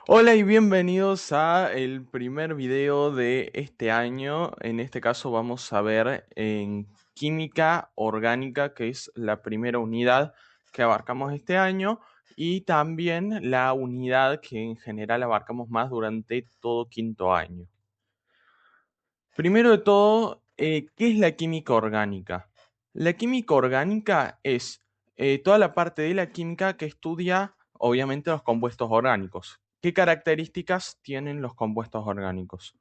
Hola y bienvenidos a el primer video de este año. En este caso vamos a ver en química orgánica, que es la primera unidad que abarcamos este año, y también la unidad que en general abarcamos más durante todo quinto año. Primero de todo, ¿qué es la química orgánica? La química orgánica es toda la parte de la química que estudia, obviamente, los compuestos orgánicos. ¿Qué características tienen los compuestos orgánicos?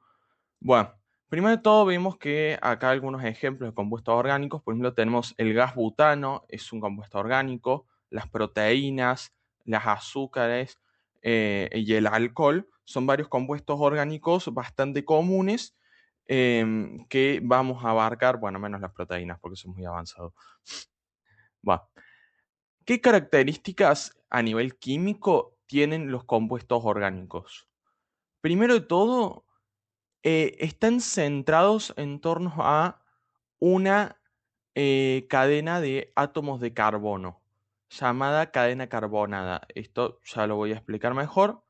Bueno, primero de todo vemos que acá algunos ejemplos de compuestos orgánicos. Por ejemplo, tenemos el gas butano, es un compuesto orgánico, las proteínas, las azúcares y el alcohol son varios compuestos orgánicos bastante comunes que vamos a abarcar, bueno, menos las proteínas porque son muy avanzados. Va. ¿Qué características a nivel químico tienen los compuestos orgánicos? Primero de todo, están centrados en torno a una cadena de átomos de carbono, llamada cadena carbonada. Esto ya lo voy a explicar mejor.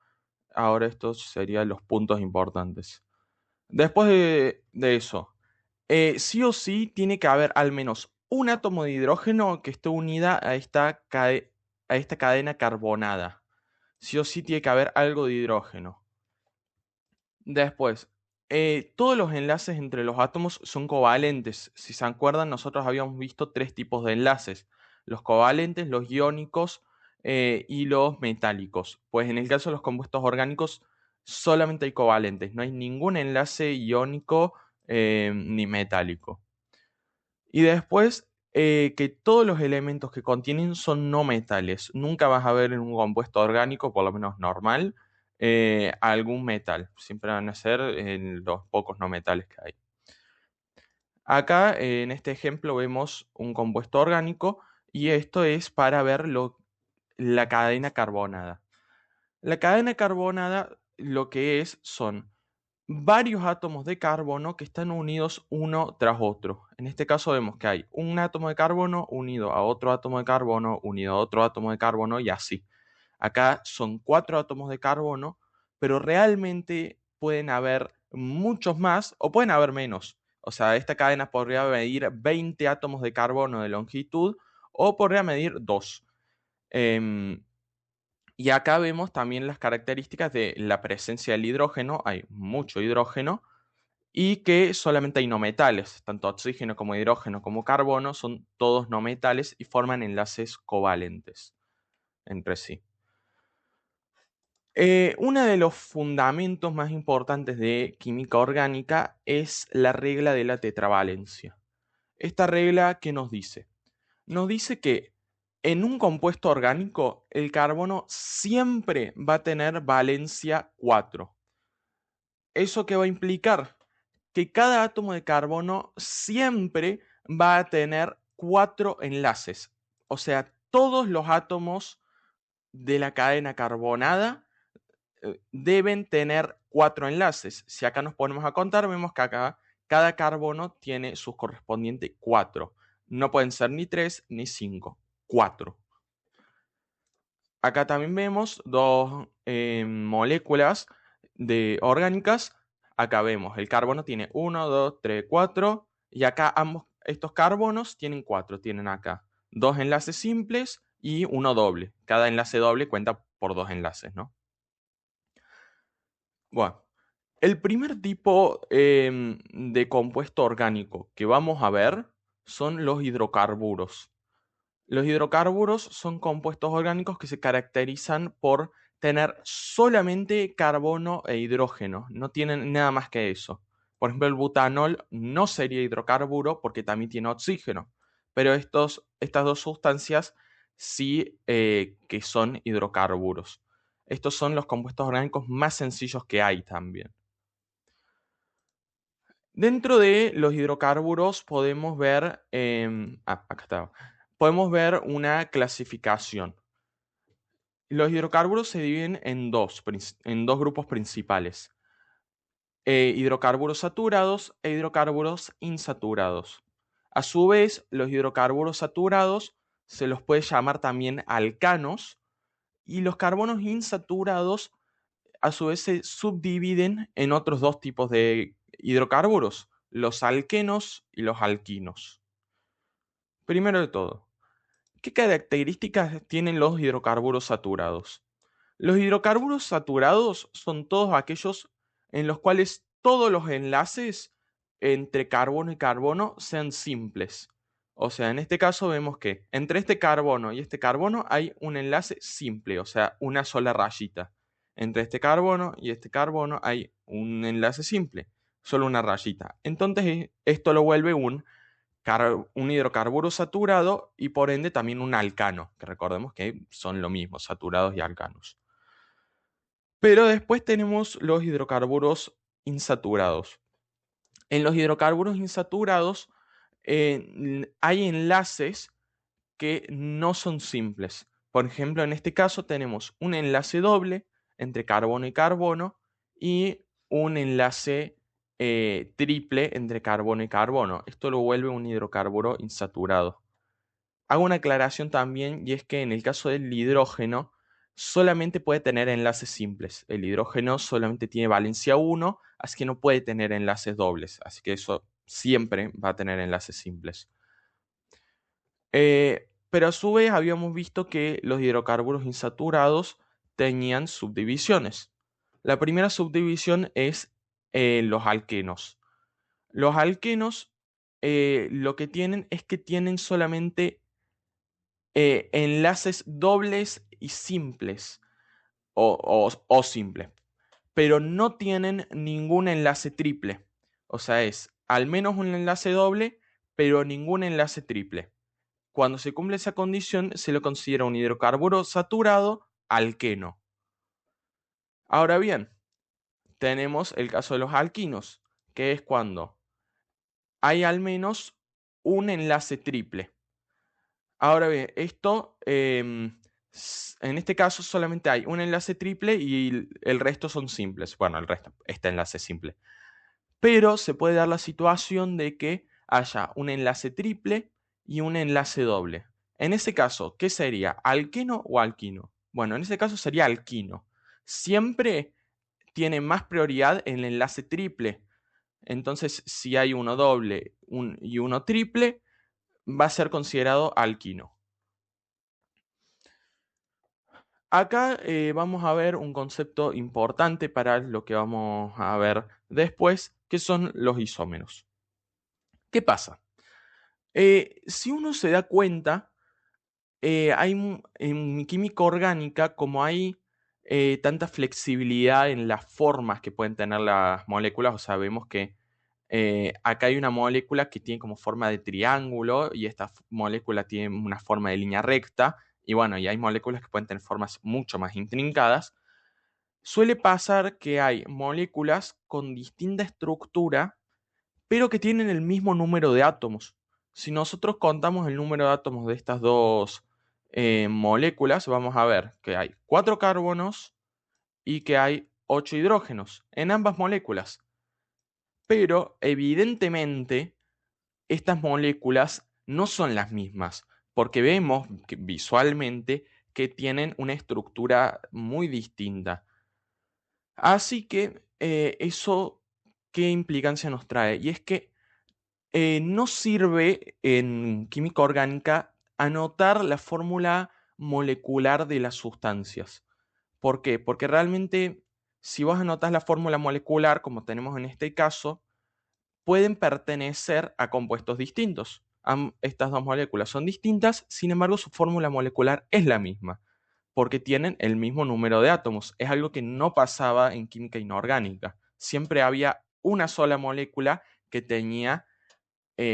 Ahora estos serían los puntos importantes. Después de eso, sí o sí tiene que haber al menos un átomo de hidrógeno que esté unida a a esta cadena carbonada. Sí o sí tiene que haber algo de hidrógeno. Después, todos los enlaces entre los átomos son covalentes. Si se acuerdan, nosotros habíamos visto tres tipos de enlaces: los covalentes, los iónicos y los metálicos. Pues en el caso de los compuestos orgánicos, solamente hay covalentes, no hay ningún enlace iónico ni metálico. Y después, que todos los elementos que contienen son no metales. Nunca vas a ver en un compuesto orgánico, por lo menos normal, algún metal. Siempre van a ser en los pocos no metales que hay. Acá, en este ejemplo, vemos un compuesto orgánico y esto es para ver la cadena carbonada. La cadena carbonada lo que es son varios átomos de carbono que están unidos uno tras otro. En este caso vemos que hay un átomo de carbono unido a otro átomo de carbono, unido a otro átomo de carbono y así. Acá son cuatro átomos de carbono, pero realmente pueden haber muchos más o pueden haber menos. O sea, esta cadena podría medir 20 átomos de carbono de longitud o podría medir 2. Y acá vemos también las características de la presencia del hidrógeno. Hay mucho hidrógeno y que solamente hay no metales. Tanto oxígeno como hidrógeno como carbono son todos no metales y forman enlaces covalentes entre sí. Uno de los fundamentos más importantes de química orgánica es la regla de la tetravalencia. Esta regla, ¿qué nos dice? Nos dice que en un compuesto orgánico el carbono siempre va a tener valencia 4. ¿Eso qué va a implicar? Que cada átomo de carbono siempre va a tener 4 enlaces. O sea, todos los átomos de la cadena carbonada deben tener 4 enlaces. Si acá nos ponemos a contar, vemos que acá cada carbono tiene sus correspondientes 4. No pueden ser ni 3 ni 5, 4. Acá también vemos dos moléculas orgánicas. Acá vemos el carbono tiene uno, 2, 3, 4. Y acá ambos estos carbonos tienen 4. Tienen acá dos enlaces simples y uno doble. Cada enlace doble cuenta por dos enlaces, ¿no? Bueno, el primer tipo de compuesto orgánico que vamos a ver son los hidrocarburos. Los hidrocarburos son compuestos orgánicos que se caracterizan por tener solamente carbono e hidrógeno, no tienen nada más que eso. Por ejemplo, el butanol no sería hidrocarburo porque también tiene oxígeno, pero estas dos sustancias sí que son hidrocarburos. Estos son los compuestos orgánicos más sencillos que hay también. Dentro de los hidrocarburos podemos ver, acá está, podemos ver una clasificación. Los hidrocarburos se dividen en dos grupos principales: hidrocarburos saturados e hidrocarburos insaturados. A su vez, los hidrocarburos saturados se los puede llamar también alcanos y los carbonos insaturados a su vez se subdividen en otros dos tipos de hidrocarburos, los alquenos y los alquinos. Primero de todo, ¿qué características tienen los hidrocarburos saturados? Los hidrocarburos saturados son todos aquellos en los cuales todos los enlaces entre carbono y carbono sean simples. O sea, en este caso vemos que entre este carbono y este carbono hay un enlace simple, o sea, una sola rayita. Entre este carbono y este carbono hay un enlace simple, solo una rayita. Entonces, esto lo vuelve un hidrocarburo saturado y por ende también un alcano, que recordemos que son lo mismo, saturados y alcanos. Pero después tenemos los hidrocarburos insaturados. En los hidrocarburos insaturados hay enlaces que no son simples. Por ejemplo, en este caso tenemos un enlace doble entre carbono y carbono y un enlace triple entre carbono y carbono. Esto lo vuelve un hidrocarburo insaturado. Hago una aclaración también y es que en el caso del hidrógeno solamente puede tener enlaces simples. El hidrógeno solamente tiene valencia 1, así que no puede tener enlaces dobles. Así que eso siempre va a tener enlaces simples. Pero a su vez habíamos visto que los hidrocarburos insaturados tenían subdivisiones. La primera subdivisión es los alquenos. Los alquenos lo que tienen es que tienen solamente enlaces dobles y simples o simples, pero no tienen ningún enlace triple. O sea, es al menos un enlace doble, pero ningún enlace triple. Cuando se cumple esa condición, se lo considera un hidrocarburo saturado alqueno. Ahora bien, tenemos el caso de los alquinos, que es cuando hay al menos un enlace triple. Ahora bien, esto en este caso solamente hay un enlace triple y el resto son simples. Bueno, el resto, este enlace es simple. Pero se puede dar la situación de que haya un enlace triple y un enlace doble. En ese caso, ¿qué sería? ¿Alqueno o alquino? Bueno, en ese caso sería alquino. Siempre tiene más prioridad el enlace triple. Entonces, si hay uno doble y uno triple, va a ser considerado alquino. Acá vamos a ver un concepto importante para lo que vamos a ver después, que son los isómeros. ¿Qué pasa? Si uno se da cuenta, en química orgánica, como hay tanta flexibilidad en las formas que pueden tener las moléculas, o sea, vemos que acá hay una molécula que tiene como forma de triángulo y esta molécula tiene una forma de línea recta, y bueno, y hay moléculas que pueden tener formas mucho más intrincadas. Suele pasar que hay moléculas con distinta estructura, pero que tienen el mismo número de átomos. Si nosotros contamos el número de átomos de estas dos moléculas, vamos a ver que hay 4 carbonos y que hay 8 hidrógenos en ambas moléculas. Pero evidentemente estas moléculas no son las mismas, porque vemos que visualmente que tienen una estructura muy distinta. Así que eso, ¿qué implicancia nos trae? Y es que no sirve en química orgánica anotar la fórmula molecular de las sustancias. ¿Por qué? Porque realmente si vos anotas la fórmula molecular, como tenemos en este caso, pueden pertenecer a compuestos distintos. Estas dos moléculas son distintas, sin embargo su fórmula molecular es la misma, porque tienen el mismo número de átomos. Es algo que no pasaba en química inorgánica. Siempre había una sola molécula que tenía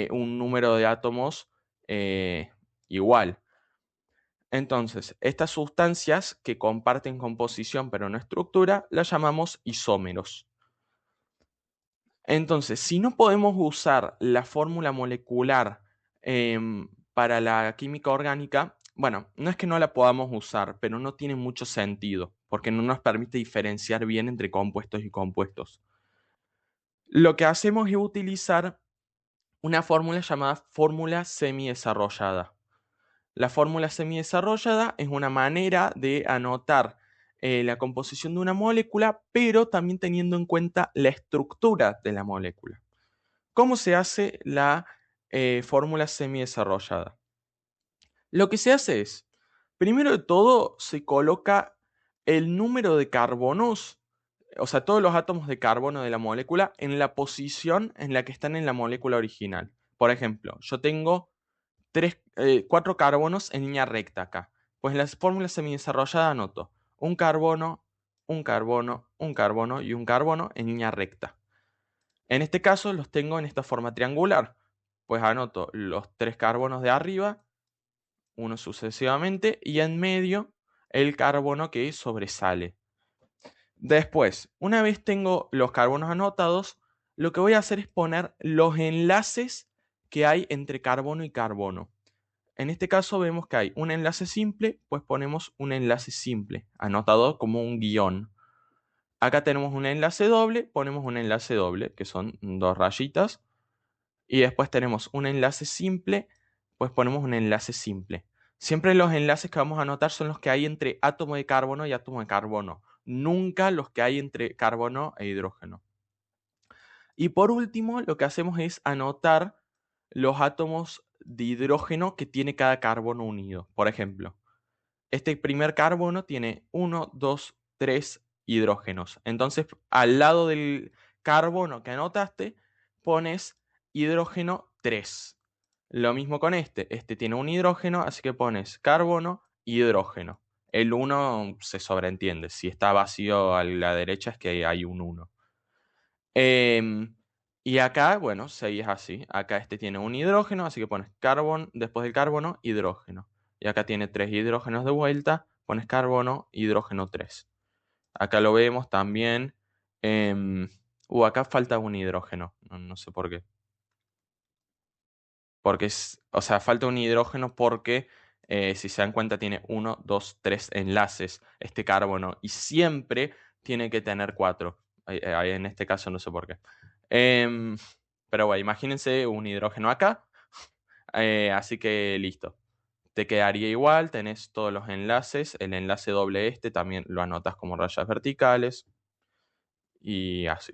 un número de átomos igual. Entonces, estas sustancias que comparten composición pero no estructura, las llamamos isómeros. Entonces, si no podemos usar la fórmula molecular para la química orgánica, bueno, no es que no la podamos usar, pero no tiene mucho sentido, porque no nos permite diferenciar bien entre compuestos y compuestos. Lo que hacemos es utilizar una fórmula llamada fórmula semidesarrollada. La fórmula semidesarrollada es una manera de anotar la composición de una molécula, pero también teniendo en cuenta la estructura de la molécula. ¿Cómo se hace la fórmula semidesarrollada? Lo que se hace es, primero de todo, se coloca el número de carbonos, o sea, todos los átomos de carbono de la molécula en la posición en la que están en la molécula original. Por ejemplo, yo tengo 4 carbonos en línea recta acá. Pues en la fórmula semidesarrollada anoto un carbono, un carbono, un carbono y un carbono en línea recta. En este caso los tengo en esta forma triangular. Pues anoto los 3 carbonos de arriba, uno sucesivamente, y en medio el carbono que sobresale. Después, una vez tengo los carbonos anotados, lo que voy a hacer es poner los enlaces que hay entre carbono y carbono. En este caso vemos que hay un enlace simple, pues ponemos un enlace simple, anotado como un guión. Acá tenemos un enlace doble, ponemos un enlace doble, que son 2 rayitas. Y después tenemos un enlace simple, pues ponemos un enlace simple. Siempre los enlaces que vamos a anotar son los que hay entre átomo de carbono y átomo de carbono, nunca los que hay entre carbono e hidrógeno. Y por último, lo que hacemos es anotar los átomos de hidrógeno que tiene cada carbono unido. Por ejemplo, este primer carbono tiene 1, 2, 3 hidrógenos. Entonces, al lado del carbono que anotaste, pones hidrógeno 3. Lo mismo con este. Este tiene un hidrógeno, así que pones carbono, hidrógeno. El 1 se sobreentiende. Si está vacío a la derecha es que hay un 1. Y acá, bueno, 6 es así. Acá este tiene un hidrógeno, así que pones carbono, después del carbono, hidrógeno. Y acá tiene 3 hidrógenos de vuelta, pones carbono, hidrógeno 3. Acá lo vemos también. Acá falta un hidrógeno. No sé por qué. Porque o sea, falta un hidrógeno porque, si se dan cuenta, tiene 1, 2, 3 enlaces este carbono. Y siempre tiene que tener 4. En este caso no sé por qué. Em, pero bueno, imagínense un hidrógeno acá. Así que listo. Te quedaría igual, tenés todos los enlaces. El enlace doble este también lo anotas como rayas verticales. Y así.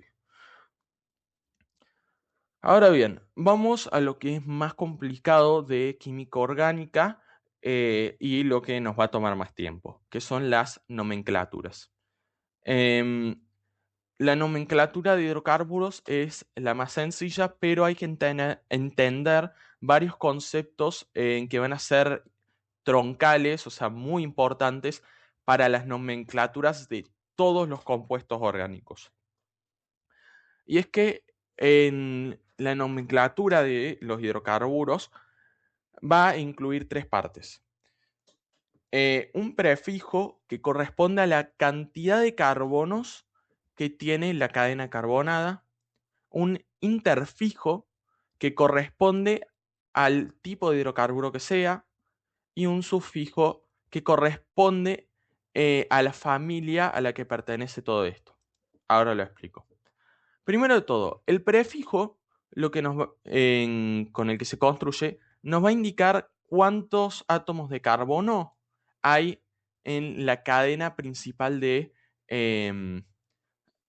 Ahora bien, vamos a lo que es más complicado de química orgánica, y lo que nos va a tomar más tiempo, que son las nomenclaturas. Em, la nomenclatura de hidrocarburos es la más sencilla, pero hay que entender varios conceptos que van a ser troncales, o sea, muy importantes para las nomenclaturas de todos los compuestos orgánicos. Y es que en la nomenclatura de los hidrocarburos va a incluir 3 partes. Un prefijo que corresponde a la cantidad de carbonos que tiene la cadena carbonada, un interfijo que corresponde al tipo de hidrocarburo que sea, y un sufijo que corresponde a la familia a la que pertenece todo esto. Ahora lo explico. Primero de todo, el prefijo, lo que con el que se construye, nos va a indicar cuántos átomos de carbono hay en la cadena principal em,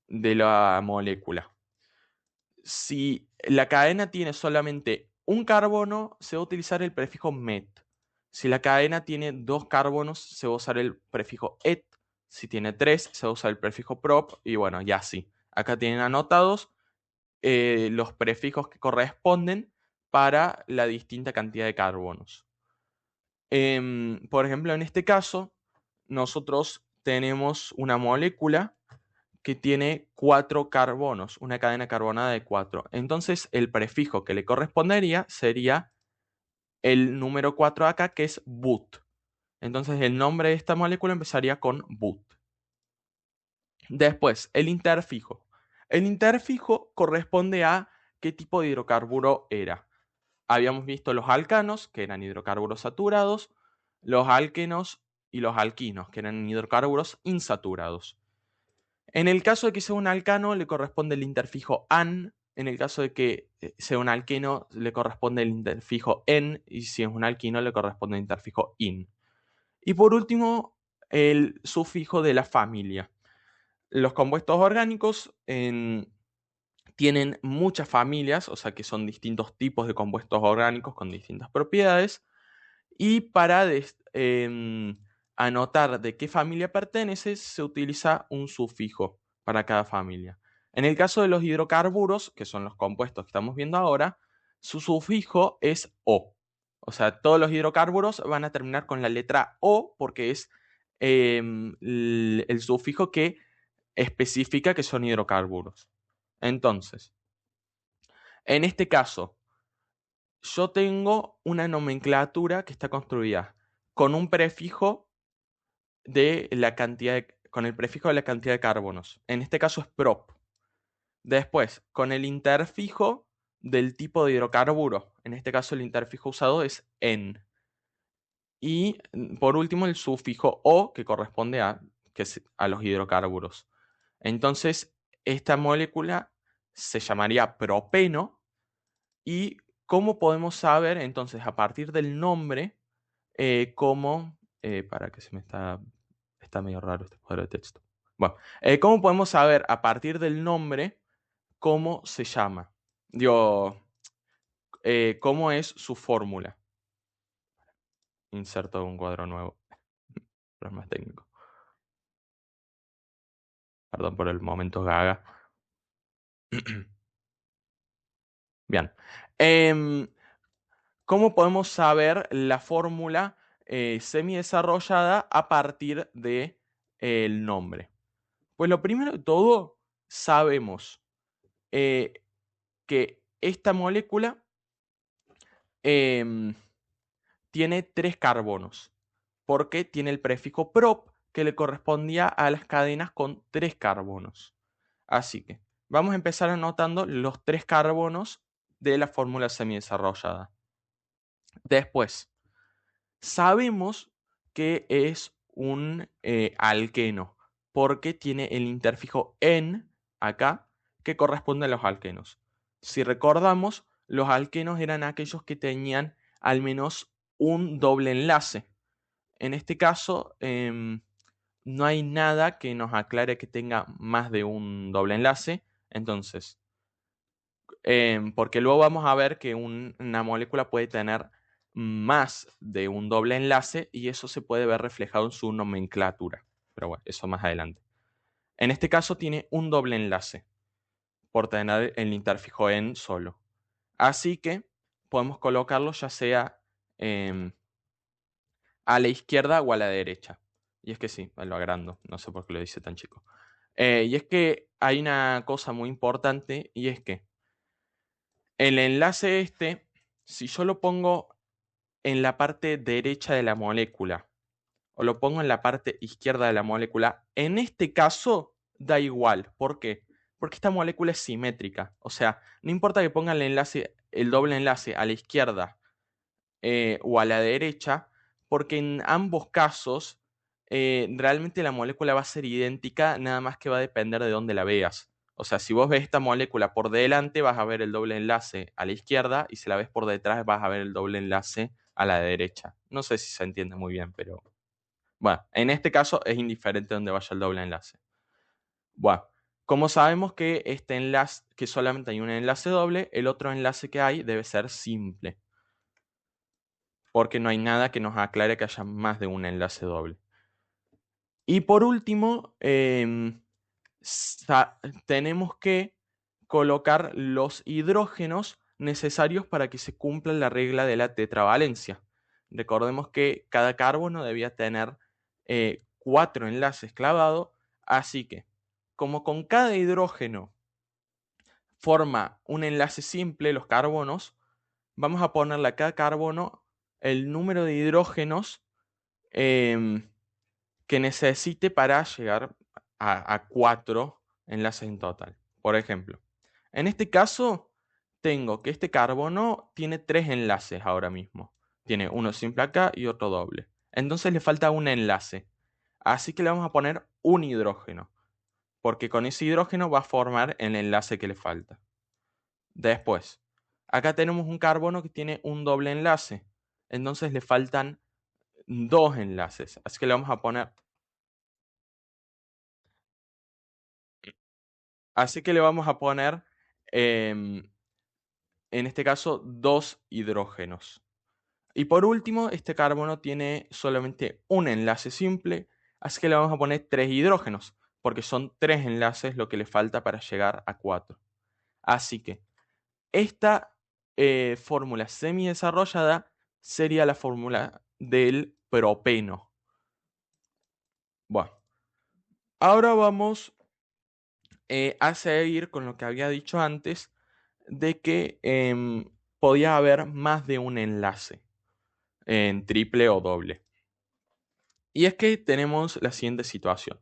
de la molécula. Si la cadena tiene solamente un carbono, se va a utilizar el prefijo met. Si la cadena tiene 2 carbonos, se va a usar el prefijo et. Si tiene 3, se va a usar el prefijo prop. Y bueno, ya así. Acá tienen anotados los prefijos que corresponden para la distinta cantidad de carbonos. Por ejemplo, en este caso, nosotros tenemos una molécula que tiene 4 carbonos, una cadena carbonada de 4. Entonces, el prefijo que le correspondería sería el número 4 acá, que es but. Entonces, el nombre de esta molécula empezaría con but. Después, el interfijo. El interfijo corresponde a qué tipo de hidrocarburo era. Habíamos visto los alcanos, que eran hidrocarburos saturados, los alquenos y los alquinos, que eran hidrocarburos insaturados. En el caso de que sea un alcano, le corresponde el interfijo an. En el caso de que sea un alqueno, le corresponde el interfijo en. Y si es un alquino, le corresponde el interfijo in. Y por último, el sufijo de la familia. Los compuestos orgánicos tienen muchas familias, o sea que son distintos tipos de compuestos orgánicos con distintas propiedades. Y para anotar de qué familia pertenece, se utiliza un sufijo para cada familia. En el caso de los hidrocarburos, que son los compuestos que estamos viendo ahora, su sufijo es O. O sea, todos los hidrocarburos van a terminar con la letra O porque es el sufijo que especifica que son hidrocarburos. Entonces, en este caso, yo tengo una nomenclatura que está construida con un prefijo de la cantidad con el prefijo de la cantidad de carbonos. En este caso es prop. Después, con el interfijo del tipo de hidrocarburo. En este caso el interfijo usado es en. Y por último el sufijo o, que corresponde a los hidrocarburos. Entonces, esta molécula se llamaría propeno. ¿Y cómo podemos saber entonces a partir del nombre cómo, para que se me está medio raro este cuadro de texto? Bueno, ¿cómo podemos saber a partir del nombre cómo se llama? Digo, cómo es su fórmula. Inserto un cuadro nuevo, pero es más técnico. Perdón por el momento gaga. Bien. Em, ¿Cómo podemos saber la fórmula semidesarrollada a partir de, el nombre? Pues lo primero de todo, sabemos eh, que esta molécula em, tiene 3 carbonos, porque tiene el prefijo prop que le correspondía a las cadenas con 3 carbonos. Así que vamos a empezar anotando los 3 carbonos de la fórmula semidesarrollada. Después, sabemos que es un alqueno, porque tiene el interfijo en acá, que corresponde a los alquenos. Si recordamos, los alquenos eran aquellos que tenían al menos un doble enlace. En este caso, no hay nada que nos aclare que tenga más de un doble enlace. Entonces, porque luego vamos a ver que una molécula puede tener más de un doble enlace y eso se puede ver reflejado en su nomenclatura. Pero bueno, eso más adelante. En este caso tiene un doble enlace por tener el interfijo en solo. Así que podemos colocarlo ya sea a la izquierda o a la derecha. Y es que sí, lo agrando, no sé por qué lo dice tan chico. Y es que hay una cosa muy importante y es que el enlace si yo lo pongo en la parte derecha de la molécula o lo pongo en la parte izquierda de la molécula, en este caso da igual. ¿Por qué? Porque esta molécula es simétrica. O sea, no importa que ponga el doble enlace a la izquierda o a la derecha, porque en ambos casos realmente la molécula va a ser idéntica, nada más que va a depender de dónde la veas. O sea, si vos ves esta molécula por delante, vas a ver el doble enlace a la izquierda, y si la ves por detrás, vas a ver el doble enlace a la derecha. No sé si se entiende muy bien, pero bueno, en este caso es indiferente dónde vaya el doble enlace. Bueno, como sabemos que este enlace, que solamente hay un enlace doble, el otro enlace que hay debe ser simple, porque no hay nada que nos aclare que haya más de un enlace doble. Y por último, tenemos que colocar los hidrógenos necesarios para que se cumpla la regla de la tetravalencia. Recordemos que cada carbono debía tener 4 enlaces clavados, así que como con cada hidrógeno forma un enlace simple, los carbonos, vamos a ponerle a cada carbono el número de hidrógenos em, que necesite para llegar a 4 enlaces en total. Por ejemplo, en este caso, tengo que este carbono tiene 3 enlaces ahora mismo. Tiene uno simple acá y otro doble. Entonces le falta un enlace. Así que le vamos a poner un hidrógeno, porque con ese hidrógeno va a formar el enlace que le falta. Después, acá tenemos un carbono que tiene un doble enlace. Entonces le faltan 2 enlaces. Así que le vamos a poner Así que le vamos a poner, en este caso, 2 hidrógenos. Y por último, este carbono tiene solamente un enlace simple, así que le vamos a poner 3 hidrógenos, porque son 3 enlaces lo que le falta para llegar a 4. Así que esta fórmula semidesarrollada sería la fórmula del propeno. Bueno, ahora vamos a seguir con lo que había dicho antes de que podía haber más de un enlace en triple o doble. Y es que tenemos la siguiente situación.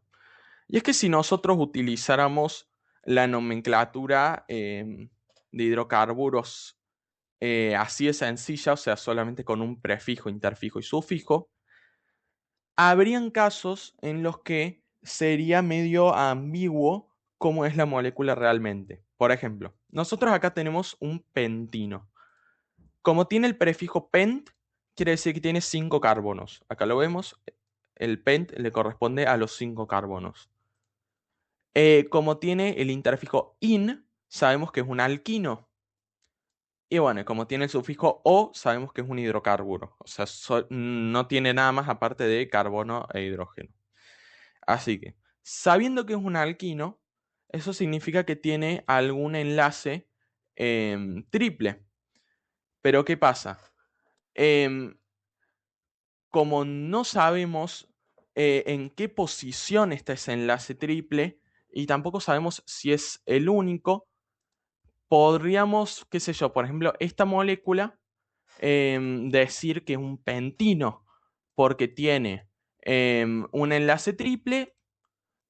Y es que si nosotros utilizáramos la nomenclatura de hidrocarburos así de sencilla, o sea, solamente con un prefijo, interfijo y sufijo, habrían casos en los que sería medio ambiguo cómo es la molécula realmente. Por ejemplo, nosotros acá tenemos un pentino. Como tiene el prefijo pent, quiere decir que tiene 5 carbonos. Acá lo vemos, el pent le corresponde a los 5 carbonos. Como tiene el interfijo in, sabemos que es un alquino. Y bueno, como tiene el sufijo o, sabemos que es un hidrocarburo. O sea, no tiene nada más aparte de carbono e hidrógeno. Así que, sabiendo que es un alquino, eso significa que tiene algún enlace triple. Pero ¿qué pasa? Em, Como no sabemos en qué posición está ese enlace triple y tampoco sabemos si es el único, podríamos, qué sé yo, por ejemplo, esta molécula decir que es un pentino porque tiene un enlace triple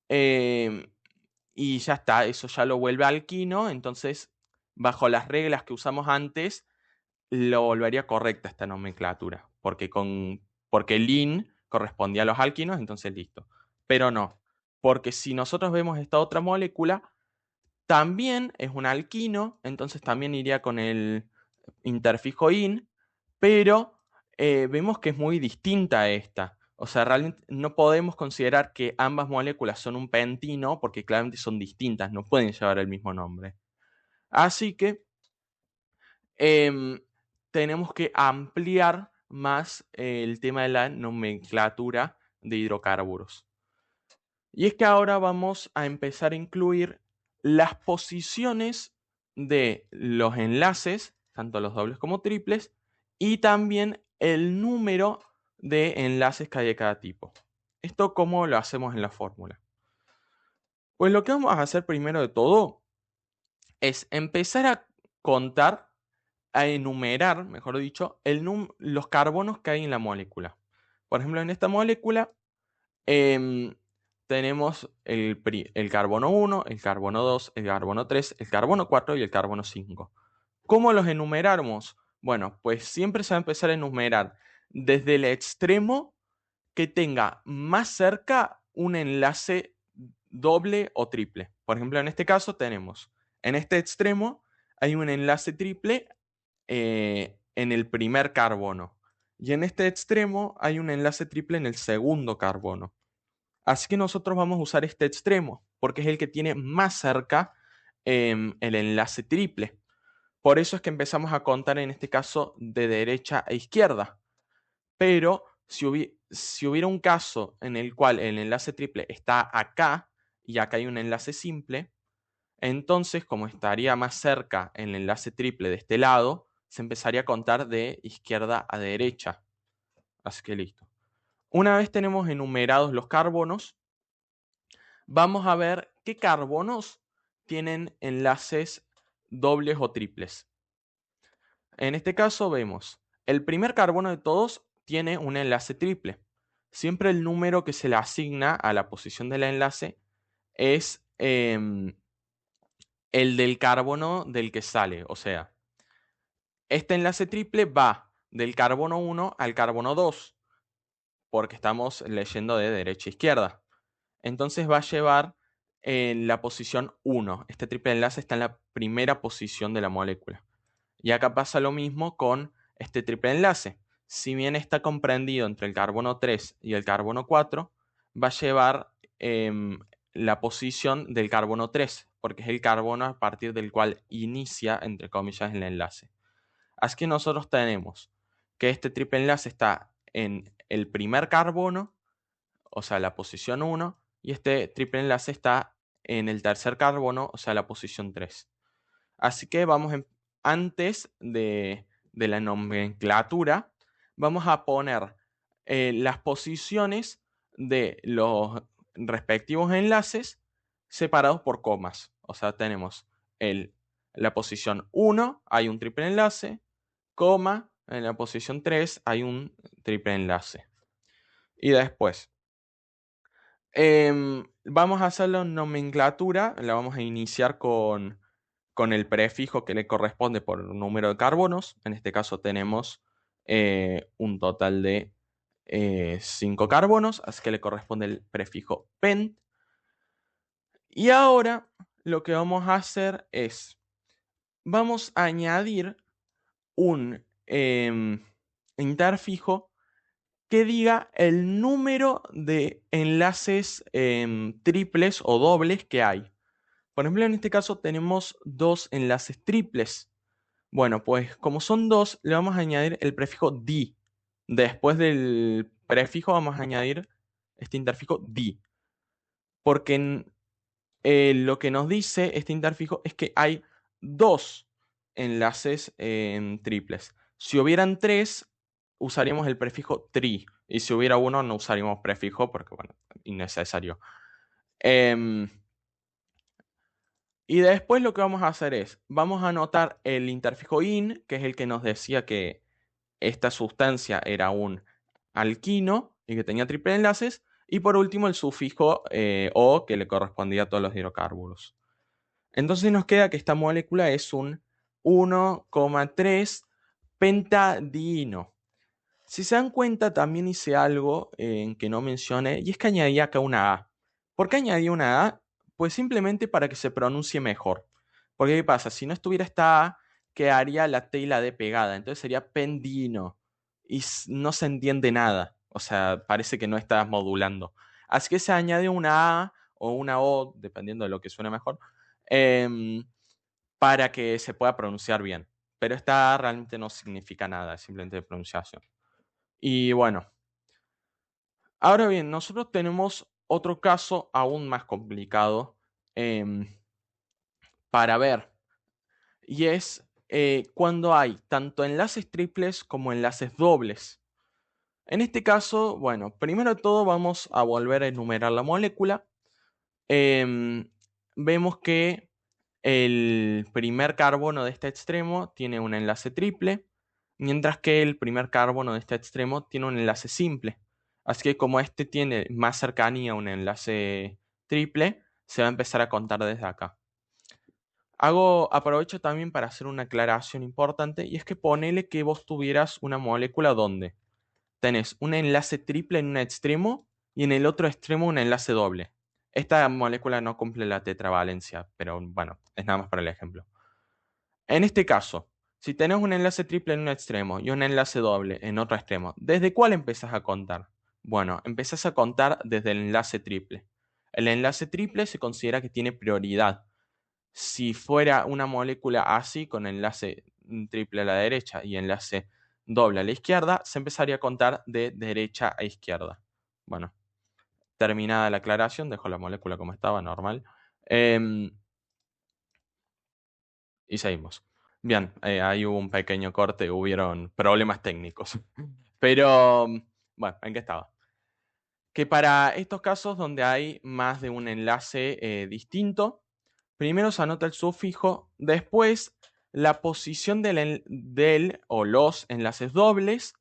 em, y ya está, eso ya lo vuelve alquino, entonces bajo las reglas que usamos antes lo volvería correcta esta nomenclatura, porque el in correspondía a los alquinos, entonces listo. Pero no, porque si nosotros vemos esta otra molécula, también es un alquino, entonces también iría con el interfijo in, pero vemos que es muy distinta a esta. O sea, realmente no podemos considerar que ambas moléculas son un pentino porque claramente son distintas, no pueden llevar el mismo nombre. Así que em, tenemos que ampliar más el tema de la nomenclatura de hidrocarburos. Y es que ahora vamos a empezar a incluir las posiciones de los enlaces, tanto los dobles como triples, y también el número de enlaces que hay de cada tipo. ¿Esto cómo lo hacemos en la fórmula? Pues lo que vamos a hacer primero de todo es empezar a contar, a enumerar, mejor dicho, los carbonos que hay en la molécula. Por ejemplo, en esta molécula em, tenemos el carbono 1, el carbono 2, el carbono 3, el carbono 4 y el carbono 5. ¿Cómo los enumeramos? Bueno, pues siempre se va a empezar a enumerar desde el extremo que tenga más cerca un enlace doble o triple. Por ejemplo, en este caso tenemos, en este extremo hay un enlace triple en el primer carbono y en este extremo hay un enlace triple en el segundo carbono. Así que nosotros vamos a usar este extremo porque es el que tiene más cerca el enlace triple. Por eso es que empezamos a contar en este caso de derecha a izquierda. Pero si hubiera un caso en el cual el enlace triple está acá y acá hay un enlace simple, entonces como estaría más cerca el enlace triple de este lado, se empezaría a contar de izquierda a derecha. Así que listo. Una vez tenemos enumerados los carbonos, vamos a ver qué carbonos tienen enlaces dobles o triples. En este caso vemos, el primer carbono de todos tiene un enlace triple. Siempre el número que se le asigna a la posición del enlace es el del carbono del que sale. O sea, este enlace triple va del carbono 1 al carbono 2, porque estamos leyendo de derecha a izquierda. Entonces va a llevar en la posición 1. Este triple enlace está en la primera posición de la molécula. Y acá pasa lo mismo con este triple enlace. Si bien está comprendido entre el carbono 3 y el carbono 4, va a llevar la posición del carbono 3, porque es el carbono a partir del cual inicia, entre comillas, el enlace. Así que nosotros tenemos que este triple enlace está en el primer carbono, o sea, la posición 1, y este triple enlace está en el tercer carbono, o sea, la posición 3. Así que antes de la nomenclatura, vamos a poner las posiciones de los respectivos enlaces separados por comas. O sea, tenemos la posición 1, hay un triple enlace, coma, en la posición 3 hay un triple enlace. Y después, vamos a hacer la nomenclatura, la vamos a iniciar con el prefijo que le corresponde por el número de carbonos. En este caso tenemos un total de 5 carbonos, así que le corresponde el prefijo pent. Y ahora lo que vamos a hacer es, vamos a añadir un interfijo que diga el número de enlaces triples o dobles que hay. Por ejemplo, en este caso tenemos 2 enlaces triples. Bueno, pues como son 2, le vamos a añadir el prefijo di. Después del prefijo vamos a añadir este interfijo di. Porque lo que nos dice este interfijo es que hay 2 enlaces triples. Si hubieran 3, usaríamos el prefijo tri. Y si hubiera 1, no usaríamos prefijo porque, bueno, innecesario. Em, y después lo que vamos a hacer es, vamos a anotar el interfijo in, que es el que nos decía que esta sustancia era un alquino y que tenía triple enlaces. Y por último el sufijo O, que le correspondía a todos los hidrocarburos. Entonces nos queda que esta molécula es un 1,3 pentadieno. Si se dan cuenta, también hice algo en que no mencioné, y es que añadí acá una A. ¿Por qué añadí una A? Pues simplemente para que se pronuncie mejor. Porque ¿qué pasa? Si no estuviera esta A, quedaría la T y la D pegada, entonces sería pendino, y no se entiende nada. O sea, parece que no estás modulando. Así que se añade una A o una O, dependiendo de lo que suene mejor, em, para que se pueda pronunciar bien. Pero esta A realmente no significa nada, es simplemente de pronunciación. Y bueno, ahora bien, nosotros tenemos otro caso aún más complicado para ver, y es cuando hay tanto enlaces triples como enlaces dobles. En este caso, bueno, primero de todo vamos a volver a enumerar la molécula. Vemos que el primer carbono de este extremo tiene un enlace triple, mientras que el primer carbono de este extremo tiene un enlace simple. Así que como este tiene más cercanía a un enlace triple, se va a empezar a contar desde acá. Aprovecho también para hacer una aclaración importante, y es que ponele que vos tuvieras una molécula donde tenés un enlace triple en un extremo y en el otro extremo un enlace doble. Esta molécula no cumple la tetravalencia, pero bueno, es nada más para el ejemplo. En este caso, si tenés un enlace triple en un extremo y un enlace doble en otro extremo, ¿desde cuál empezás a contar? Bueno, empezás a contar desde el enlace triple. El enlace triple se considera que tiene prioridad. Si fuera una molécula así, con enlace triple a la derecha y enlace doble a la izquierda, se empezaría a contar de derecha a izquierda. Bueno, terminada la aclaración, dejo la molécula como estaba, normal. Em, y seguimos. Bien, ahí hubo un pequeño corte, hubieron problemas técnicos. Pero, bueno, ¿en qué estaba? Que para estos casos donde hay más de un enlace distinto, primero se anota el sufijo, después la posición del o los enlaces dobles,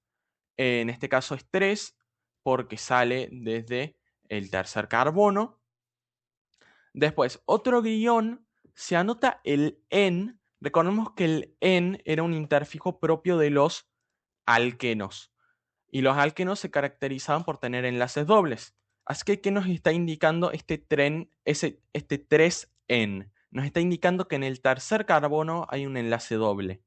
en este caso es 3, porque sale desde el tercer carbono. Después, otro guión, se anota el en. Recordemos que el en era un interfijo propio de los alquenos. Y los alquenos se caracterizaban por tener enlaces dobles. Así que, ¿qué nos está indicando este 3en? Nos está indicando que en el tercer carbono hay un enlace doble.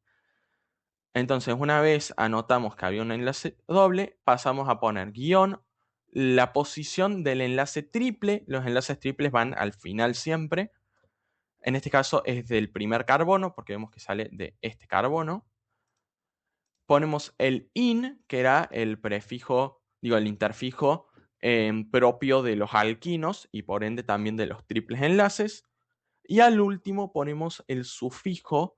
Entonces, una vez anotamos que había un enlace doble, pasamos a poner guión la posición del enlace triple. Los enlaces triples van al final siempre. En este caso es del primer carbono, porque vemos que sale de este carbono. Ponemos el in, que era el prefijo, digo, el interfijo propio de los alquinos y por ende también de los triples enlaces. Y al último ponemos el sufijo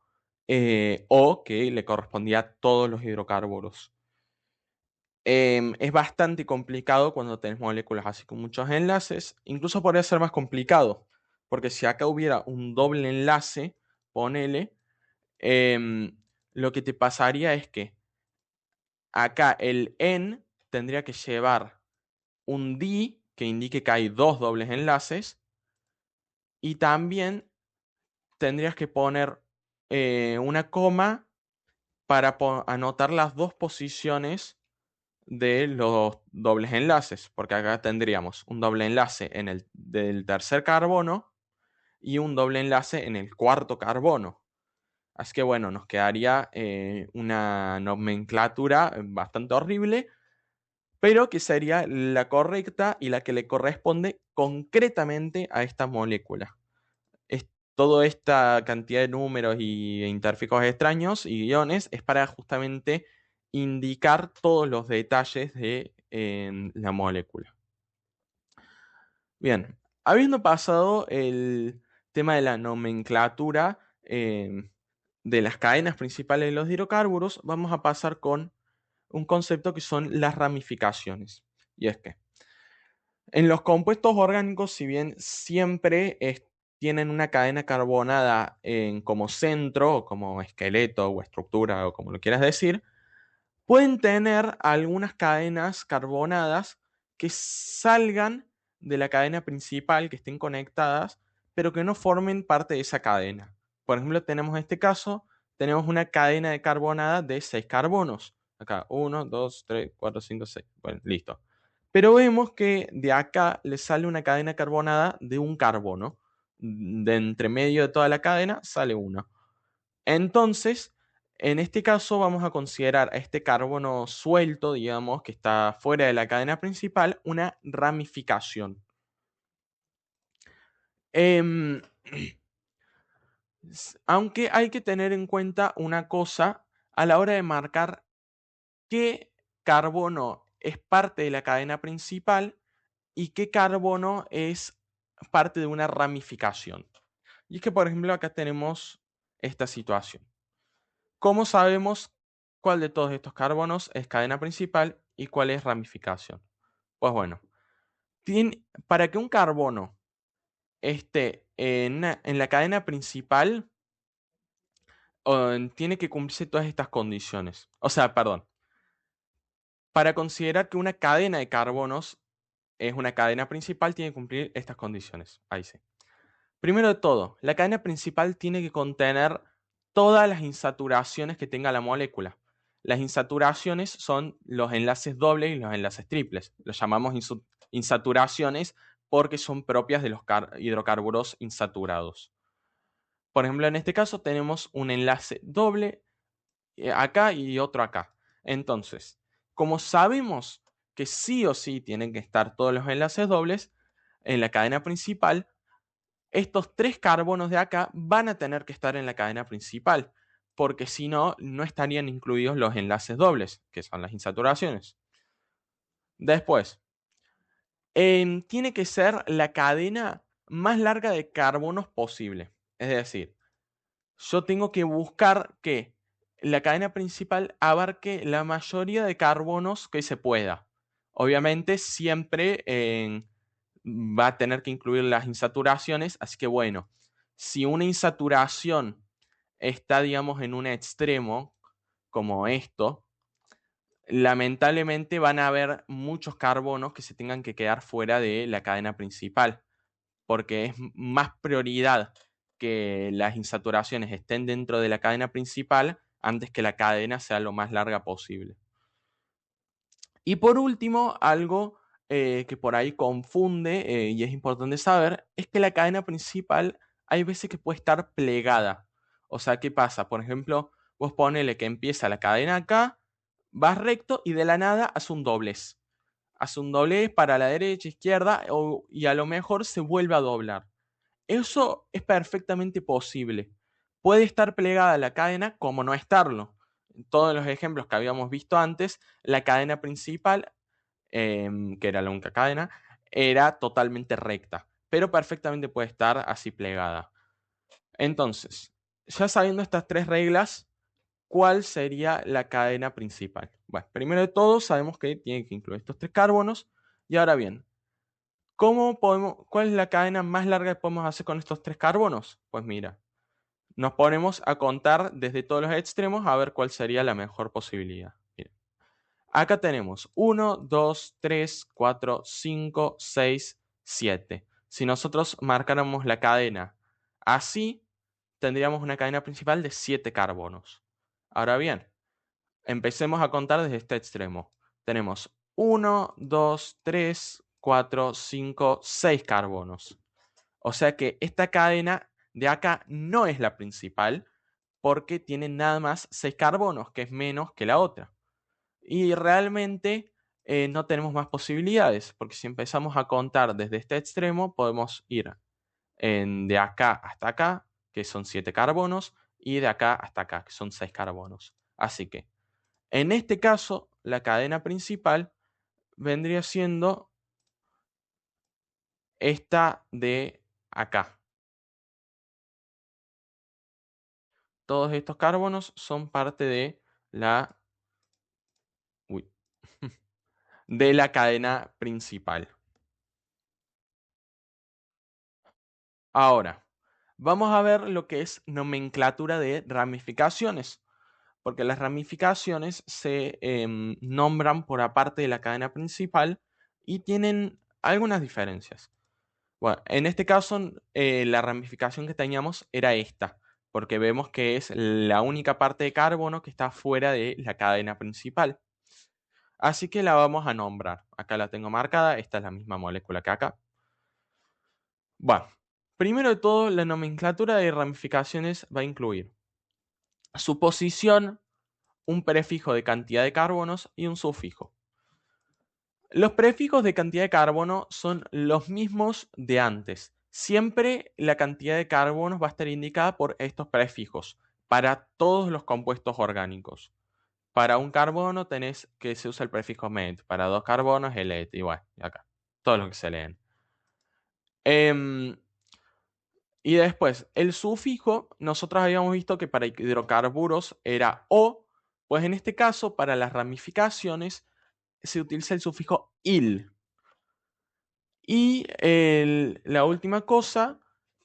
o, que le correspondía a todos los hidrocarburos. Es bastante complicado cuando tenés moléculas así con muchos enlaces. Incluso podría ser más complicado, porque si acá hubiera un doble enlace, ponele, lo que te pasaría es que acá el en tendría que llevar un di que indique que hay dos dobles enlaces y también tendrías que poner una coma para anotar las dos posiciones de los dobles enlaces, porque acá tendríamos un doble enlace en el del tercer carbono y un doble enlace en el cuarto carbono. Así que bueno, nos quedaría una nomenclatura bastante horrible, pero que sería la correcta y la que le corresponde concretamente a esta molécula. Es, toda esta cantidad de números y interfijos extraños y guiones es para justamente indicar todos los detalles de la molécula. Bien, habiendo pasado el tema de la nomenclatura de las cadenas principales de los hidrocarburos, vamos a pasar con un concepto que son las ramificaciones. Y es que en los compuestos orgánicos, si bien siempre tienen una cadena carbonada como centro, o como esqueleto o estructura, o como lo quieras decir, pueden tener algunas cadenas carbonadas que salgan de la cadena principal, que estén conectadas, pero que no formen parte de esa cadena. Por ejemplo, tenemos este caso, tenemos una cadena de carbonada de 6 carbonos. Acá, 1, 2, 3, 4, 5, 6. Bueno, listo. Pero vemos que de acá le sale una cadena carbonada de un carbono. De entre medio de toda la cadena sale uno. Entonces, en este caso vamos a considerar a este carbono suelto, digamos, que está fuera de la cadena principal, una ramificación. Em, Aunque hay que tener en cuenta una cosa a la hora de marcar qué carbono es parte de la cadena principal y qué carbono es parte de una ramificación. Y es que, por ejemplo, acá tenemos esta situación. ¿Cómo sabemos cuál de todos estos carbonos es cadena principal y cuál es ramificación? Pues bueno, para que un carbono esté en la cadena principal, tiene que cumplirse todas estas condiciones. O sea, perdón, para considerar que una cadena de carbonos es una cadena principal, tiene que cumplir estas condiciones. Ahí sí. Primero de todo, la cadena principal tiene que contener todas las insaturaciones que tenga la molécula. Las insaturaciones son los enlaces dobles y los enlaces triples. Los llamamos insaturaciones porque son propias de los hidrocarburos insaturados. Por ejemplo, en este caso tenemos un enlace doble acá y otro acá. Entonces, como sabemos que sí o sí tienen que estar todos los enlaces dobles en la cadena principal, estos 3 carbonos de acá van a tener que estar en la cadena principal, porque si no, no estarían incluidos los enlaces dobles, que son las insaturaciones. Después, tiene que ser la cadena más larga de carbonos posible. Es decir, yo tengo que buscar que la cadena principal abarque la mayoría de carbonos que se pueda. Obviamente siempre va a tener que incluir las insaturaciones, así que bueno, si una insaturación está, digamos, en un extremo, como esto, lamentablemente van a haber muchos carbonos que se tengan que quedar fuera de la cadena principal, porque es más prioridad que las insaturaciones estén dentro de la cadena principal antes que la cadena sea lo más larga posible. Y por último, algo que por ahí confunde y es importante saber, es que la cadena principal hay veces que puede estar plegada. O sea, ¿qué pasa? Por ejemplo, vos ponele que empieza la cadena acá, vas recto y de la nada hace un doblez. hace un doblez para la derecha, izquierda, y a lo mejor se vuelve a doblar. Eso es perfectamente posible. Puede estar plegada la cadena como no estarlo. En todos los ejemplos que habíamos visto antes, la cadena principal, que era la única cadena, era totalmente recta, pero perfectamente puede estar así plegada. Entonces, ya sabiendo estas tres reglas, ¿cuál sería la cadena principal? Bueno, primero de todo sabemos que tiene que incluir estos tres carbonos. Y ahora bien, ¿cuál es la cadena más larga que podemos hacer con estos tres carbonos? Pues mira, nos ponemos a contar desde todos los extremos a ver cuál sería la mejor posibilidad. Mira, acá tenemos 1, 2, 3, 4, 5, 6, 7. Si nosotros marcáramos la cadena así, tendríamos una cadena principal de 7 carbonos. Ahora bien, empecemos a contar desde este extremo. Tenemos 1, 2, 3, 4, 5, 6 carbonos. O sea que esta cadena de acá no es la principal porque tiene nada más 6 carbonos, que es menos que la otra. Y realmente no tenemos más posibilidades, porque si empezamos a contar desde este extremo, podemos ir de acá hasta acá, que son 7 carbonos, y de acá hasta acá, que son 6 carbonos. Así que en este caso, la cadena principal vendría siendo esta de acá. Todos estos carbonos son parte de la, uy, de la cadena principal. Ahora, vamos a ver lo que es nomenclatura de ramificaciones, porque las ramificaciones se nombran por aparte de la cadena principal y tienen algunas diferencias. Bueno, en este caso, la ramificación que teníamos era esta, porque vemos que es la única parte de carbono que está fuera de la cadena principal. Así que la vamos a nombrar. Acá la tengo marcada, esta es la misma molécula que acá. Bueno, primero de todo, la nomenclatura de ramificaciones va a incluir su posición, un prefijo de cantidad de carbonos y un sufijo. Los prefijos de cantidad de carbono son los mismos de antes. Siempre la cantidad de carbonos va a estar indicada por estos prefijos para todos los compuestos orgánicos. Para un carbono tenés que se usa el prefijo met, para dos carbonos el et, igual, y acá, todo lo que se leen. Y después, el sufijo, nosotros habíamos visto que para hidrocarburos era o, pues en este caso, para las ramificaciones, se utiliza el sufijo il. Y la última cosa,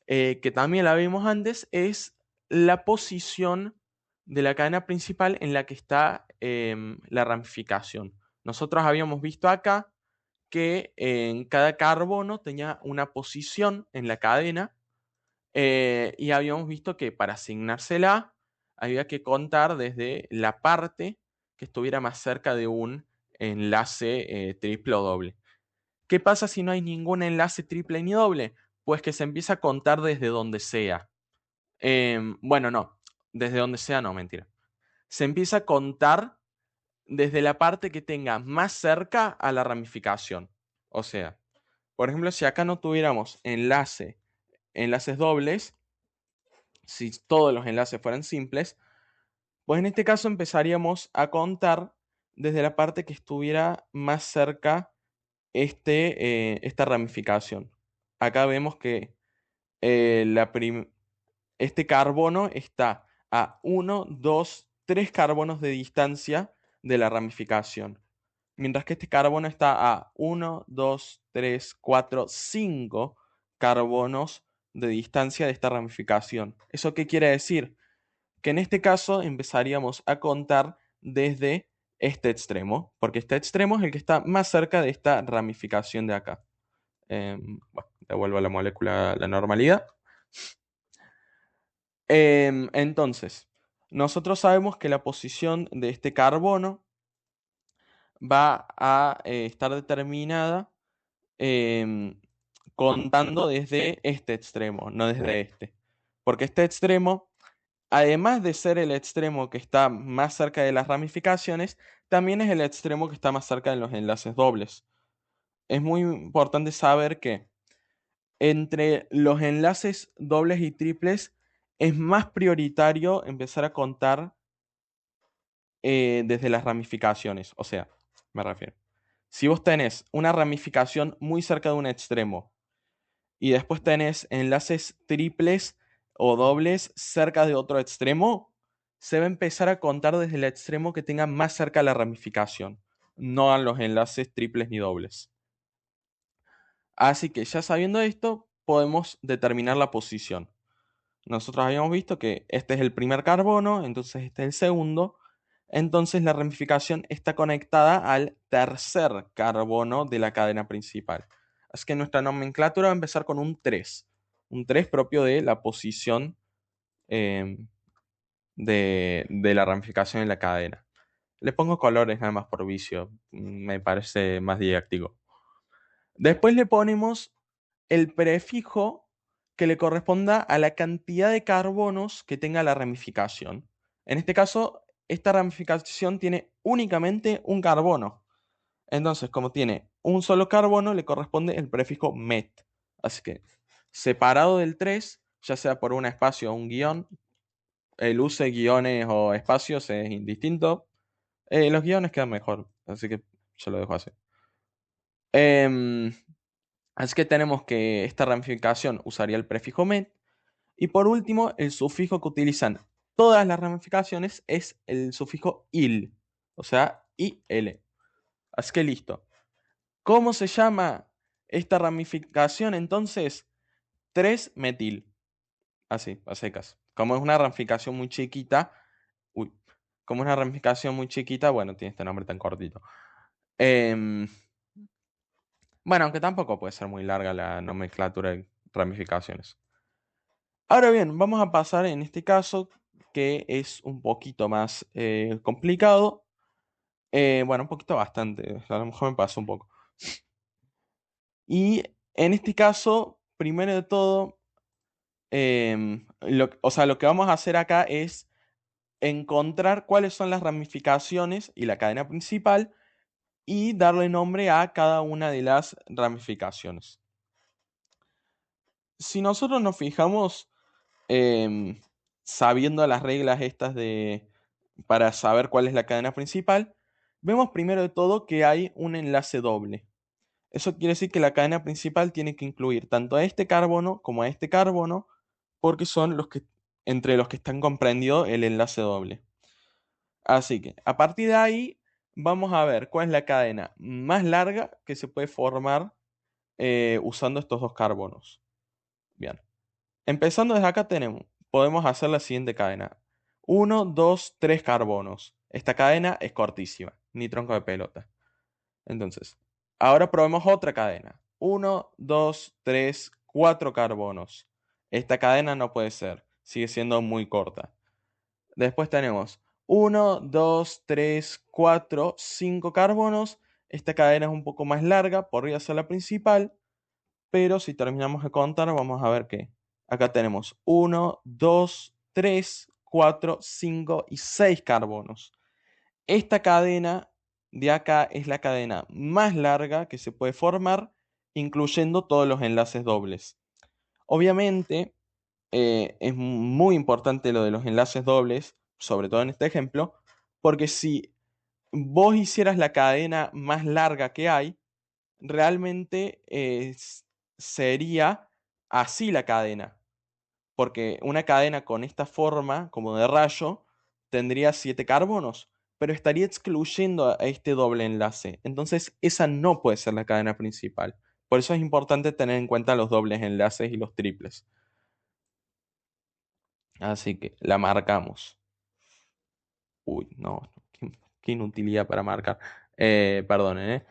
que también la vimos antes, es la posición de la cadena principal en la que está la ramificación. Nosotros habíamos visto acá que en cada carbono tenía una posición en la cadena y habíamos visto que para asignársela había que contar desde la parte que estuviera más cerca de un enlace triple o doble. ¿Qué pasa si no hay ningún enlace triple ni doble? Pues que se empieza a contar desde donde sea. Bueno, no, desde donde sea no, mentira. Se empieza a contar desde la parte que tenga más cerca a la ramificación. O sea, por ejemplo, si acá no tuviéramos enlaces dobles, si todos los enlaces fueran simples, pues en este caso empezaríamos a contar desde la parte que estuviera más cerca esta ramificación. Acá vemos que eh, la este carbono está a 1, 2, 3 carbonos de distancia de la ramificación. Mientras que este carbono está a 1, 2, 3, 4, 5 carbonos de distancia de esta ramificación. ¿Eso qué quiere decir? Que en este caso empezaríamos a contar desde este extremo, porque este extremo es el que está más cerca de esta ramificación de acá. Bueno, devuelvo a la molécula a la normalidad. Entonces, nosotros sabemos que la posición de este carbono va a estar determinada em, contando desde este extremo, no desde este. Porque este extremo, además de ser el extremo que está más cerca de las ramificaciones, también es el extremo que está más cerca de los enlaces dobles. es muy importante saber que entre los enlaces dobles y triples es más prioritario empezar a contar desde las ramificaciones. O sea, me refiero. Si vos tenés una ramificación muy cerca de un extremo y después tenés enlaces triples o dobles cerca de otro extremo, se va a empezar a contar desde el extremo que tenga más cerca la ramificación, no a los enlaces triples ni dobles. Así que ya sabiendo esto, podemos determinar la posición. Nosotros habíamos visto que este es el primer carbono, entonces este es el segundo. Entonces la ramificación está conectada al tercer carbono de la cadena principal. Así que nuestra nomenclatura va a empezar con un 3. Un 3 propio de la posición em, de la ramificación en la cadena. Le pongo colores nada más por vicio. Me parece más didáctico. Después le ponemos el prefijo que le corresponda a la cantidad de carbonos que tenga la ramificación. En este caso, esta ramificación tiene únicamente un carbono. Entonces, como tiene un solo carbono, le corresponde el prefijo met. Así que, separado del 3, ya sea por un espacio o un guión, el use guiones o espacios es indistinto. Los guiones quedan mejor, así que yo lo dejo así. Em, Así que tenemos que esta ramificación usaría el prefijo met. Y por último, el sufijo que utilizan todas las ramificaciones es el sufijo il, o sea, il. Así que listo. ¿Cómo se llama esta ramificación entonces? 3-metil. Así, a secas. Como es una ramificación muy chiquita, uy, como es una ramificación muy chiquita, bueno, tiene este nombre tan cortito. Em, bueno, aunque tampoco puede ser muy larga la nomenclatura de ramificaciones. Ahora bien, vamos a pasar en este caso que es un poquito más complicado. Bueno, un poquito bastante, a lo mejor me pasó un poco. Y en este caso, primero de todo, o sea, lo que vamos a hacer acá es encontrar cuáles son las ramificaciones y la cadena principal y darle nombre a cada una de las ramificaciones. Si nosotros nos fijamos, em, sabiendo las reglas estas para saber cuál es la cadena principal, vemos primero de todo que hay un enlace doble. Eso quiere decir que la cadena principal tiene que incluir tanto a este carbono como a este carbono, porque son entre los que están comprendidos el enlace doble. Así que a partir de ahí vamos a ver cuál es la cadena más larga que se puede formar usando estos dos carbonos. Bien. Empezando desde acá podemos hacer la siguiente cadena. 1, 2, 3 carbonos. Esta cadena es cortísima, ni tronco de pelota. Entonces, ahora probemos otra cadena. 1, 2, 3, 4 carbonos. Esta cadena no puede ser, sigue siendo muy corta. Después tenemos 1, 2, 3, 4, 5 carbonos. Esta cadena es un poco más larga, podría ser la principal, pero si terminamos de contar, vamos a ver que acá tenemos 1, 2, 3, 4, 5 y 6 carbonos. Esta cadena de acá es la cadena más larga que se puede formar, incluyendo todos los enlaces dobles. Obviamente, es muy importante lo de los enlaces dobles, sobre todo en este ejemplo, porque si vos hicieras la cadena más larga que hay, realmente sería así la cadena, porque una cadena con esta forma, como de rayo, tendría 7 carbonos, pero estaría excluyendo a este doble enlace. Entonces, esa no puede ser la cadena principal. Por eso es importante tener en cuenta los dobles enlaces y los triples. Así que la marcamos. Uy, no, qué inutilidad para marcar. Perdonen, ¿eh?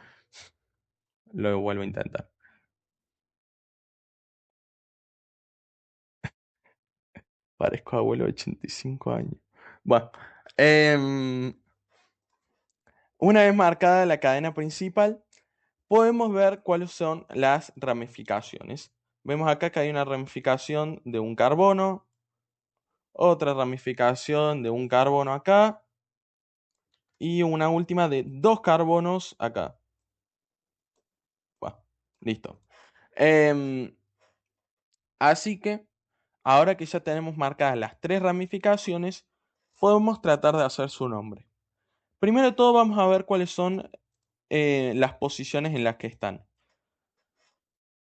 Lo vuelvo a intentar. Parezco abuelo de 85 años. Bueno, em, una vez marcada la cadena principal, podemos ver cuáles son las ramificaciones. Vemos acá que hay una ramificación de un carbono, otra ramificación de un carbono acá y una última de dos carbonos acá. Listo. Em, Así que, ahora que ya tenemos marcadas las tres ramificaciones, podemos tratar de hacer su nombre. Primero de todo vamos a ver cuáles son las posiciones en las que están.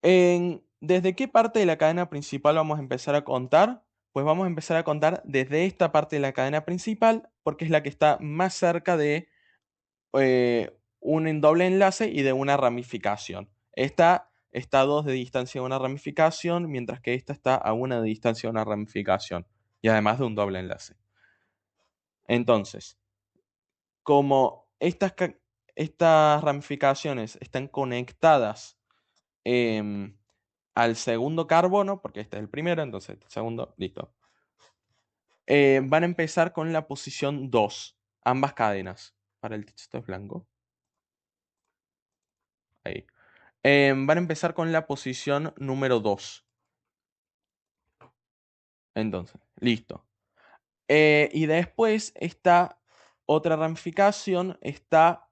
¿Desde qué parte de la cadena principal vamos a empezar a contar? Pues vamos a empezar a contar desde esta parte de la cadena principal, porque es la que está más cerca de un doble enlace y de una ramificación. Esta está a 2 de distancia de una ramificación, mientras que esta está a 1 de distancia de una ramificación, y además de un doble enlace. Entonces, como estas ramificaciones están conectadas em, al segundo carbono, porque este es el primero, entonces este segundo, listo. Van a empezar con la posición 2, ambas cadenas. Para el texto es blanco. Ahí. Van a empezar con la posición número 2. Entonces, listo. Y después esta otra ramificación está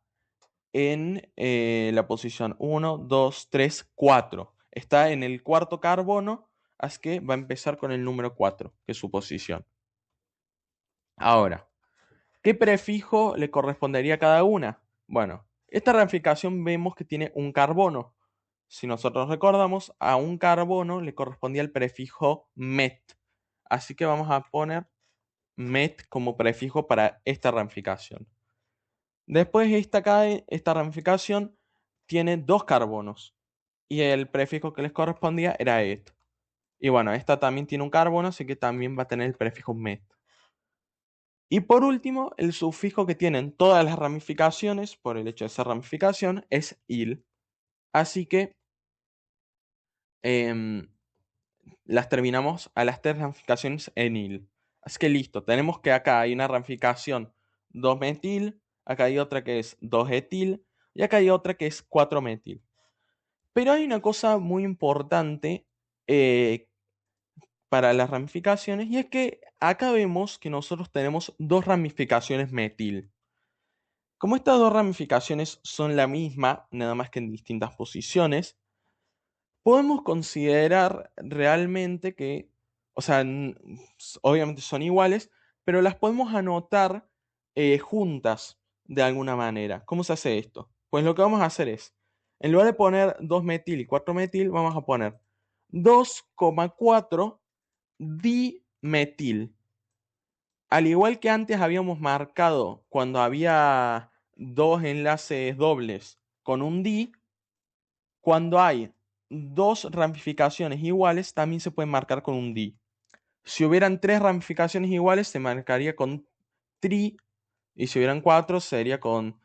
en la posición 1, 2, 3, 4. Está en el cuarto carbono, así que va a empezar con el número 4, que es su posición. Ahora, ¿qué prefijo le correspondería a cada una? Bueno, esta ramificación vemos que tiene un carbono. Si nosotros recordamos, a un carbono le correspondía el prefijo met. Así que vamos a poner met como prefijo para esta ramificación. Después esta ramificación tiene dos carbonos y el prefijo que les correspondía era et. Y bueno, esta también tiene un carbono, así que también va a tener el prefijo met. Y por último, el sufijo que tienen todas las ramificaciones, por el hecho de ser ramificación, es il. Así que em, las terminamos a las tres ramificaciones en il. Así que listo, tenemos que acá hay una ramificación 2-metil, acá hay otra que es 2-etil y acá hay otra que es 4-metil. Pero hay una cosa muy importante eh, para las ramificaciones y es que acá vemos que nosotros tenemos dos ramificaciones metil. Como estas dos ramificaciones son la misma, nada más que en distintas posiciones, podemos considerar realmente que, o sea, obviamente son iguales, pero las podemos anotar juntas de alguna manera. ¿Cómo se hace esto? Pues lo que vamos a hacer es, en lugar de poner 2-metil y 4-metil, vamos a poner 2,4 dimetil. Al igual que antes habíamos marcado cuando había dos enlaces dobles con un di, cuando hay dos ramificaciones iguales también se puede marcar con un di. Si hubieran tres ramificaciones iguales se marcaría con tri, y si hubieran cuatro sería con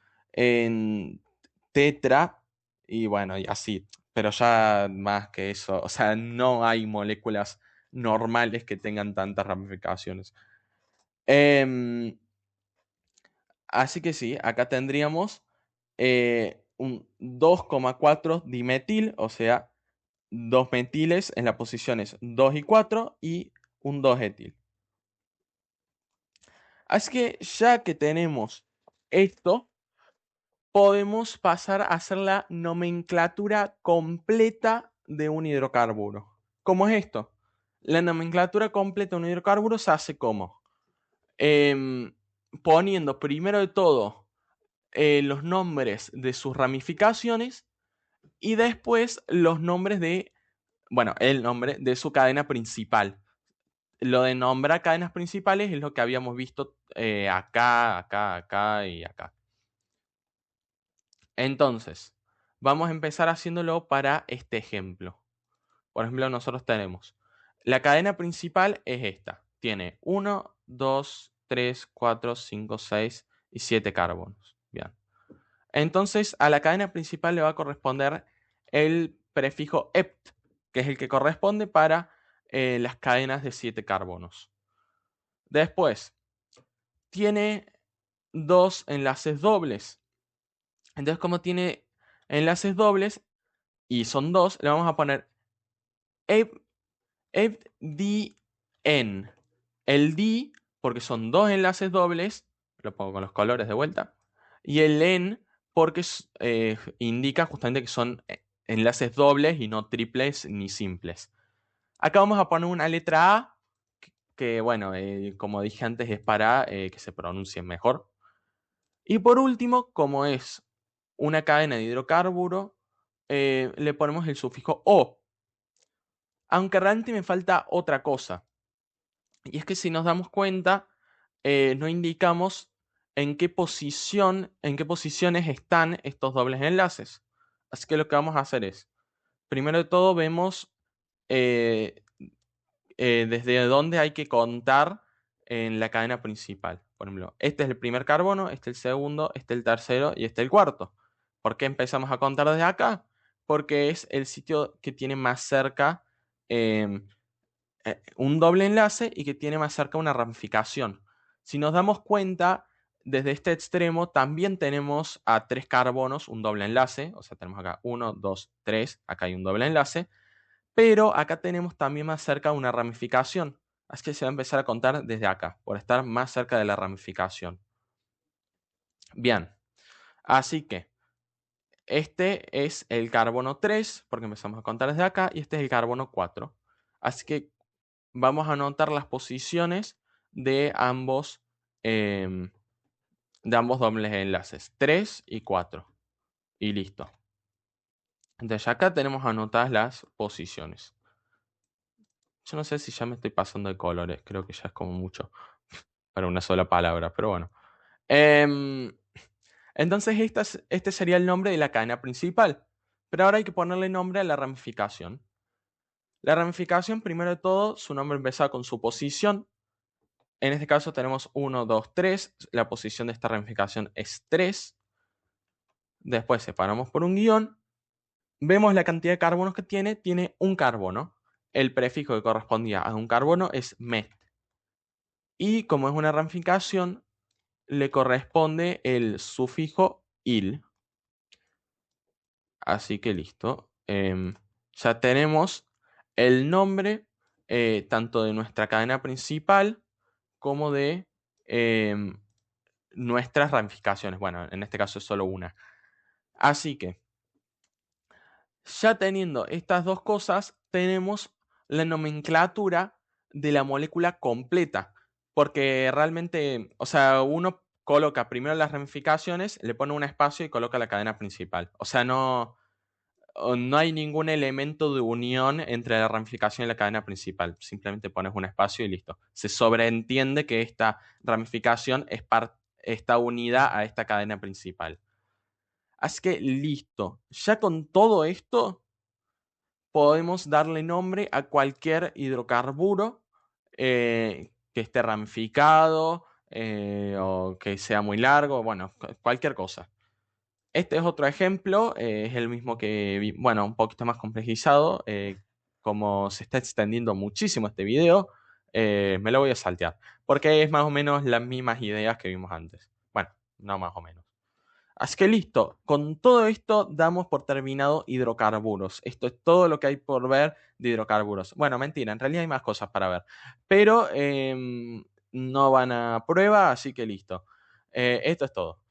tetra, y bueno, y así. Pero ya más que eso, o sea, no hay moléculas normales que tengan tantas ramificaciones. Em, Así que sí, acá tendríamos un 2,4 dimetil, o sea, dos metiles en las posiciones 2 y 4 y un 2-etil. Así que ya que tenemos esto, podemos pasar a hacer la nomenclatura completa de un hidrocarburo. ¿Cómo es esto? La nomenclatura completa de un hidrocarburo se hace como Em, poniendo primero de todo los nombres de sus ramificaciones y después los nombres de, bueno, el nombre de su cadena principal. Lo de nombrar cadenas principales es lo que habíamos visto acá, acá, acá y acá. Entonces, vamos a empezar haciéndolo para este ejemplo. Por ejemplo, nosotros tenemos, la cadena principal es esta. Tiene 1, 2, 3, 4, 5, 6 y 7 carbonos. Bien. Entonces, a la cadena principal le va a corresponder el prefijo ept, que es el que corresponde para las cadenas de 7 carbonos. Después, tiene dos enlaces dobles. Entonces, como tiene enlaces dobles y son dos, le vamos a poner epdn. El di, porque son dos enlaces dobles, lo pongo con los colores de vuelta, y el en, porque indica justamente que son enlaces dobles y no triples ni simples. Acá vamos a poner una letra A, que bueno, como dije antes, es para que se pronuncie mejor. Y por último, como es una cadena de hidrocarburo, le ponemos el sufijo O. Aunque realmente me falta otra cosa. Y es que si nos damos cuenta, no indicamos en qué posiciones están estos dobles enlaces. Así que lo que vamos a hacer es, primero de todo, vemos eh, desde dónde hay que contar en la cadena principal. Por ejemplo, este es el primer carbono, este es el segundo, este es el tercero y este es el cuarto. ¿Por qué empezamos a contar desde acá? Porque es el sitio que tiene más cerca em, un doble enlace y que tiene más cerca una ramificación. Si nos damos cuenta, desde este extremo también tenemos a 3 carbonos un doble enlace, o sea, tenemos acá 1, 2, 3, acá hay un doble enlace, pero acá tenemos también más cerca una ramificación. Así que se va a empezar a contar desde acá, por estar más cerca de la ramificación. Bien, así que este es el carbono 3, porque empezamos a contar desde acá, y este es el carbono 4. Así que vamos a anotar las posiciones de em, de ambos dobles enlaces, 3 y 4. Y listo. Entonces acá tenemos anotadas las posiciones. Yo no sé si ya me estoy pasando de colores, creo que ya es como mucho para una sola palabra, pero bueno. Em, entonces este sería el nombre de la cadena principal. Pero ahora hay que ponerle nombre a la ramificación. La ramificación, primero de todo, su nombre empieza con su posición. En este caso tenemos 1, 2, 3. La posición de esta ramificación es 3. Después separamos por un guión. Vemos la cantidad de carbonos que tiene. Tiene un carbono. El prefijo que correspondía a un carbono es met. Y como es una ramificación, le corresponde el sufijo il. Así que listo. Ya tenemos el nombre tanto de nuestra cadena principal como de em, nuestras ramificaciones. Bueno, en este caso es solo una. Así que, ya teniendo estas dos cosas, tenemos la nomenclatura de la molécula completa. Porque realmente, o sea, uno coloca primero las ramificaciones, le pone un espacio y coloca la cadena principal. O sea, no hay ningún elemento de unión entre la ramificación y la cadena principal. Simplemente pones un espacio y listo. Se sobreentiende que esta ramificación está unida a esta cadena principal. Así que listo. Ya con todo esto podemos darle nombre a cualquier hidrocarburo que esté ramificado o que sea muy largo, bueno, cualquier cosa. Este es otro ejemplo, es el mismo que vi, bueno, un poquito más complejizado. Como se está extendiendo muchísimo este video, me lo voy a saltear, porque es más o menos las mismas ideas que vimos antes. Bueno, no más o menos. Así que listo, con todo esto damos por terminado hidrocarburos. Esto es todo lo que hay por ver de hidrocarburos. Bueno, mentira, en realidad hay más cosas para ver, pero no van a prueba, así que listo. Esto es todo.